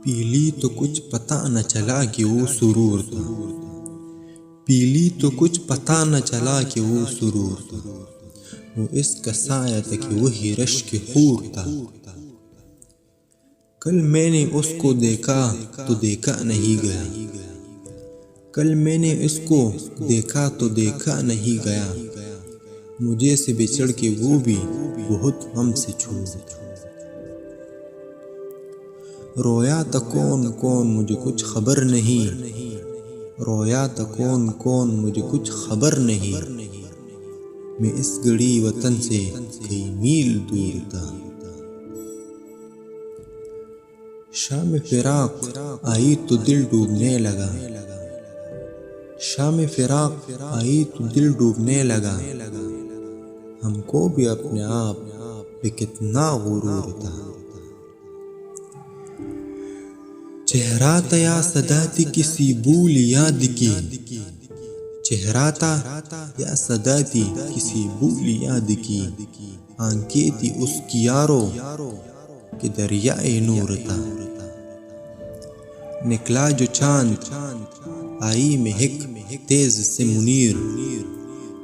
پیلی تو کچھ پتہ نہ چلا کہ وہ سرور تھا، پیلی تو کچھ پتہ نہ چلا کہ وہ سرور تھا، وہ اس کا سایہ تھا کہ وہی رشک حور تھا۔ کل میں نے اس کو دیکھا تو دیکھا نہیں گیا، کل میں نے اس کو دیکھا تو دیکھا نہیں گیا، مجھے سے بچھڑ کے وہ بھی بہت ہم سے چھوٹ تھا۔ رویا تھا کون کون مجھے کچھ خبر نہیں، رویا تھا کون کون مجھے کچھ خبر نہیں، میں اس گڑی وطن سے کئی میل دور تھا۔ شام فراق آئی تو دل ڈوبنے لگا، شام فراق آئی تو دل ڈوبنے لگا، ہم کو بھی اپنے آپ پہ کتنا غرور تھا۔ چہرہ تھا یا صدا تھی کسی بھول یاد کی، چہرہ تھا یا صدا تھی کسی بھول یاد کی، آنکھیں تھی اس کی یارو کہ دریائے نور تھا۔ نکلا جو چاند آئی مہک تیز سے منیر،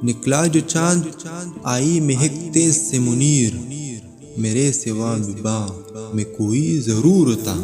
نکلا جو چاند آئی مہک تیز سے منیر، میرے سوا بھی باغ میں کوئی ضرور تھا۔